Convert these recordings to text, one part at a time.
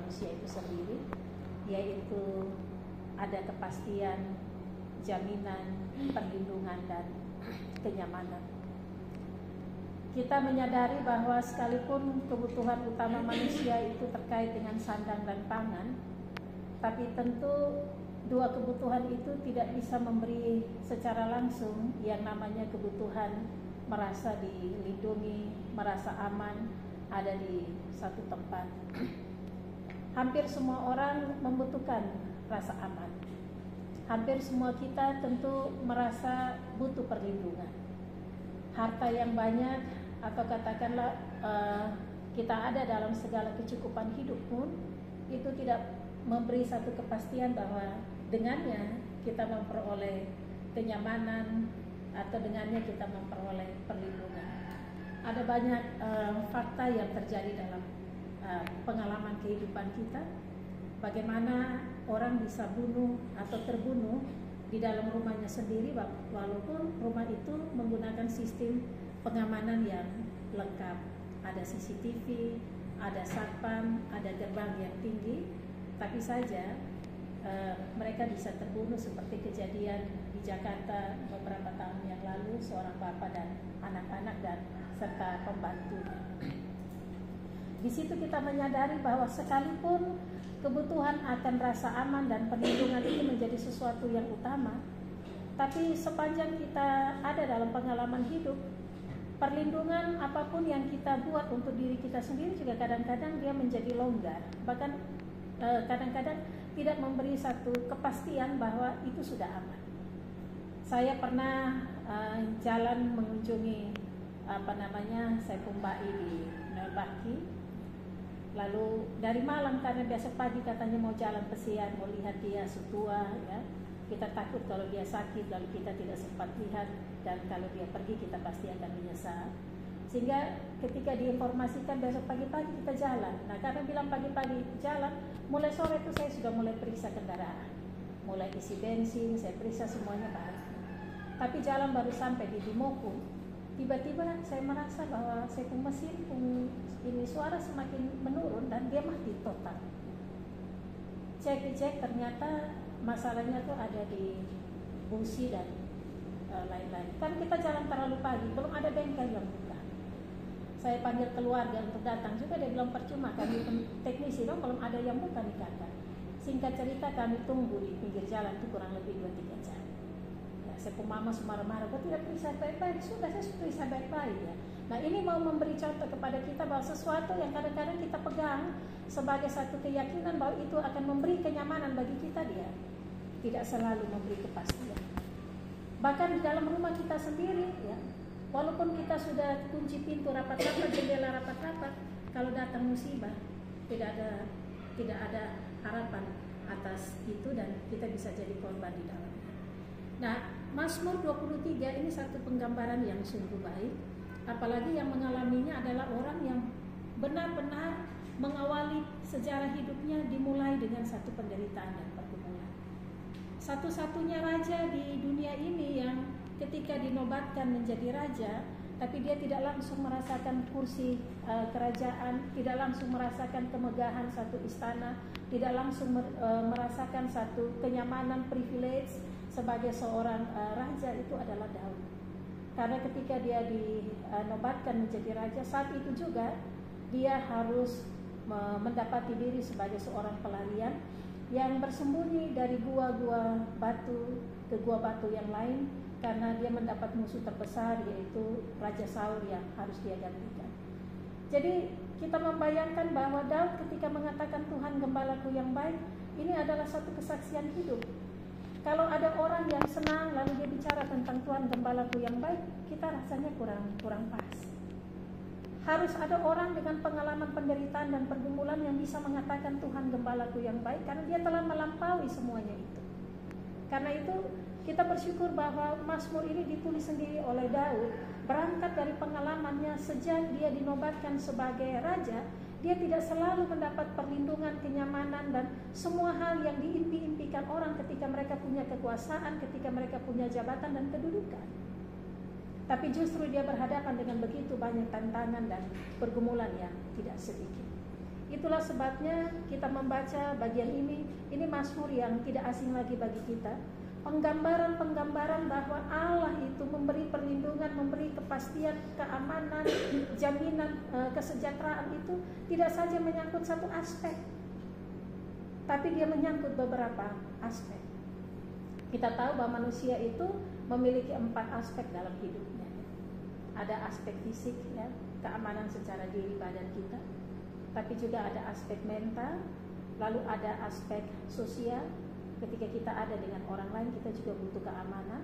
manusia itu sendiri, yaitu ada kepastian, jaminan, perlindungan, dan kenyamanan. Kita menyadari bahwa sekalipun kebutuhan utama manusia itu terkait dengan sandang dan pangan, tapi tentu dua kebutuhan itu tidak bisa memberi secara langsung yang namanya kebutuhan merasa dilindungi, merasa aman, ada di satu tempat. Hampir semua orang membutuhkan rasa aman. Hampir semua kita tentu merasa butuh perlindungan. Harta yang banyak atau katakanlah kita ada dalam segala kecukupan hidup pun itu tidak memberi satu kepastian bahwa dengannya kita memperoleh kenyamanan atau dengannya kita memperoleh perlindungan. Ada banyak fakta yang terjadi dalam pengalaman kehidupan kita, bagaimana orang bisa bunuh atau terbunuh di dalam rumahnya sendiri walaupun rumah itu menggunakan sistem pengamanan yang lengkap. Ada CCTV, ada satpam, ada gerbang yang tinggi, tapi saja mereka bisa terbunuh seperti kejadian di Jakarta beberapa tahun yang lalu, seorang bapak dan anak-anak dan serta pembantunya. Di situ kita menyadari bahwa sekalipun kebutuhan akan rasa aman dan perlindungan itu menjadi sesuatu yang utama, tapi sepanjang kita ada dalam pengalaman hidup, perlindungan apapun yang kita buat untuk diri kita sendiri juga kadang-kadang dia menjadi longgar, bahkan kadang-kadang tidak memberi satu kepastian bahwa itu sudah aman. Saya pernah jalan mengunjungi saya Pumbai di Nelbaki. Lalu dari malam, karena biasa pagi katanya mau jalan pesiar, mau lihat dia setua, ya. Kita takut kalau dia sakit, lalu kita tidak sempat lihat, dan kalau dia pergi kita pasti akan menyesal. Sehingga ketika diinformasikan besok pagi-pagi kita jalan. Nah, karena bilang pagi-pagi jalan, mulai sore itu saya sudah mulai periksa kendaraan, mulai isi bensin, saya periksa semuanya baik. Tapi jalan baru sampai di Dimoku, tiba-tiba saya merasa bahwa saya mesin ini suara semakin menurun dan dia mati total. Cek ternyata masalahnya tuh ada di busi dan lain-lain. Kan kita jalan terlalu pagi, belum ada bengkel yang buka. Saya panggil keluarga untuk datang juga, dia bilang percuma, kami teknisi dong, belum ada yang buka nih kakak. Singkat cerita kami tunggu di pinggir jalan itu kurang lebih 2-3 jam. Ya, saya pun mama marah-marah, kok tidak periksa baik-baik? Sudah, saya periksa baik-baik ya. Nah, ini mau memberi contoh kepada kita bahwa sesuatu yang kadang-kadang kita pegang sebagai satu keyakinan bahwa itu akan memberi kenyamanan bagi kita, dia tidak selalu memberi kepastian. Bahkan di dalam rumah kita sendiri, ya, walaupun kita sudah kunci pintu rapat-rapat, jendela rapat-rapat, kalau datang musibah tidak ada harapan atas itu dan kita bisa jadi korban di dalamnya. Nah, Mazmur 23 ini satu penggambaran yang sungguh baik, apalagi yang mengalaminya adalah orang yang benar-benar mengawali sejarah hidupnya dimulai dengan satu penderitaan dan pergumulan. Satu-satunya raja di dunia ini yang ketika dinobatkan menjadi raja, tapi dia tidak langsung merasakan kursi kerajaan, tidak langsung merasakan kemegahan satu istana, tidak langsung merasakan satu kenyamanan privilege sebagai seorang raja, itu adalah Daud. Karena ketika dia dinobatkan menjadi raja, saat itu juga dia harus mendapati diri sebagai seorang pelarian yang bersembunyi dari gua-gua batu ke gua batu yang lain, karena dia mendapat musuh terbesar yaitu Raja Saul yang harus dia gantikan. Jadi kita membayangkan bahwa Daud ketika mengatakan Tuhan gembalaku yang baik, ini adalah satu kesaksian hidup. Kalau ada orang yang senang lalu dia bicara tentang Tuhan gembalaku yang baik, kita rasanya kurang pas. Harus ada orang dengan pengalaman penderitaan dan pergumulan yang bisa mengatakan Tuhan gembalaku yang baik, karena dia telah melampaui semuanya itu. Karena itu kita bersyukur bahwa Mazmur ini ditulis sendiri oleh Daud, berangkat dari pengalamannya sejak dia dinobatkan sebagai raja. Dia tidak selalu mendapat perlindungan, kenyamanan, dan semua hal yang diimpi-impikan orang ketika mereka punya kekuasaan, ketika mereka punya jabatan dan kedudukan. Tapi justru dia berhadapan dengan begitu banyak tantangan dan pergumulan yang tidak sedikit. Itulah sebabnya kita membaca bagian ini Mazmur yang tidak asing lagi bagi kita. Penggambaran-penggambaran bahwa Allah itu memberi perlindungan, memberi kepastian, keamanan, jaminan, kesejahteraan itu tidak saja menyangkut satu aspek, tapi dia menyangkut beberapa aspek. Kita tahu bahwa manusia itu memiliki 4 aspek dalam hidupnya. Ada aspek fisik, ya, keamanan secara diri badan kita, tapi juga ada aspek mental, lalu ada aspek sosial. Ketika kita ada dengan orang lain, kita juga butuh keamanan.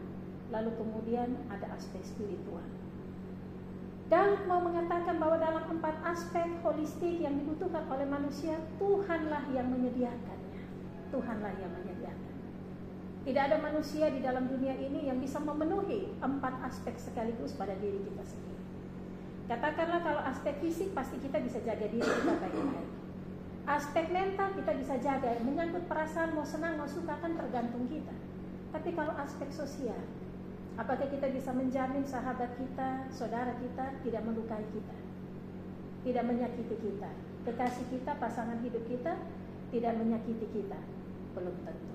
Lalu kemudian ada aspek spiritual. Daud mau mengatakan bahwa dalam 4 aspek holistik yang dibutuhkan oleh manusia, Tuhanlah yang menyediakannya. Tuhanlah yang menyediakan. Tidak ada manusia di dalam dunia ini yang bisa memenuhi 4 aspek sekaligus pada diri kita sendiri. Katakanlah kalau aspek fisik, pasti kita bisa jaga diri kita baik-baik. Aspek mental kita bisa jaga, menyangkut perasaan mau senang mau suka kan tergantung kita. Tapi kalau aspek sosial, apakah kita bisa menjamin sahabat kita, saudara kita tidak melukai kita, tidak menyakiti kita, kekasih kita, pasangan hidup kita tidak menyakiti kita? Belum tentu.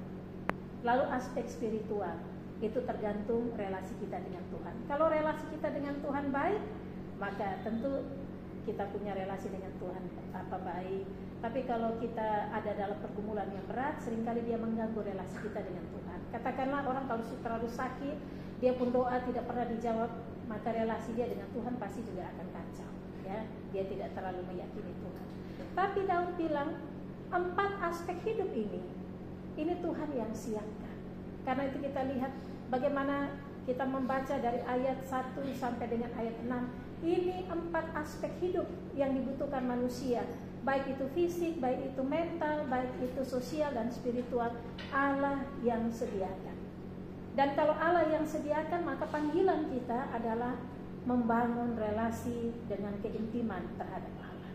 Lalu aspek spiritual, itu tergantung relasi kita dengan Tuhan. Kalau relasi kita dengan Tuhan baik, maka tentu kita punya relasi dengan Tuhan baik. Tapi kalau kita ada dalam pergumulan yang berat, seringkali dia mengganggu relasi kita dengan Tuhan. Katakanlah orang kalau terlalu sakit, dia pun doa tidak pernah dijawab, maka relasi dia dengan Tuhan pasti juga akan kacau, ya. Dia tidak terlalu meyakini Tuhan. Tapi Daud bilang 4 aspek hidup ini Tuhan yang siapkan. Karena itu kita lihat bagaimana kita membaca dari ayat 1 sampai dengan ayat 6. Ini 4 aspek hidup yang dibutuhkan manusia, baik itu fisik, baik itu mental, baik itu sosial dan spiritual. Allah yang sediakan. Dan kalau Allah yang sediakan, maka panggilan kita adalah membangun relasi dengan keintiman terhadap Allah.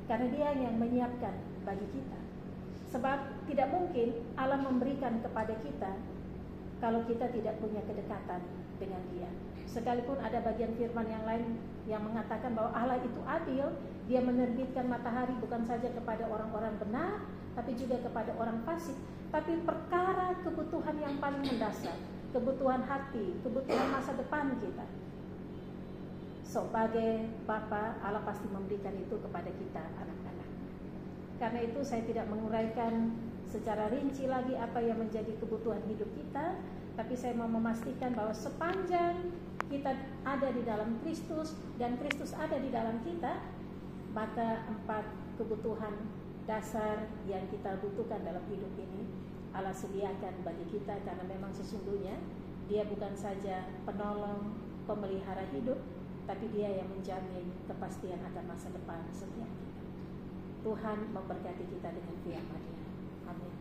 Karena Dia yang menyiapkan bagi kita. Sebab tidak mungkin Allah memberikan kepada kita kalau kita tidak punya kedekatan dengan Dia. Sekalipun ada bagian firman yang lain yang mengatakan bahwa Allah itu adil, Dia menerbitkan matahari bukan saja kepada orang-orang benar, tapi juga kepada orang fasik. Tapi perkara kebutuhan yang paling mendasar, kebutuhan hati, kebutuhan masa depan kita, sebagai Bapa, Allah pasti memberikan itu kepada kita anak-anak. Karena itu saya tidak menguraikan secara rinci lagi apa yang menjadi kebutuhan hidup kita, tapi saya mau memastikan bahwa sepanjang kita ada di dalam Kristus dan Kristus ada di dalam kita, maka 4 kebutuhan dasar yang kita butuhkan dalam hidup ini Allah sediakan bagi kita. Karena memang sesungguhnya Dia bukan saja penolong, pemelihara hidup, tapi Dia yang menjamin kepastian akan masa depan setiap kita. Tuhan memberkati kita dengan firman-Nya. Amin.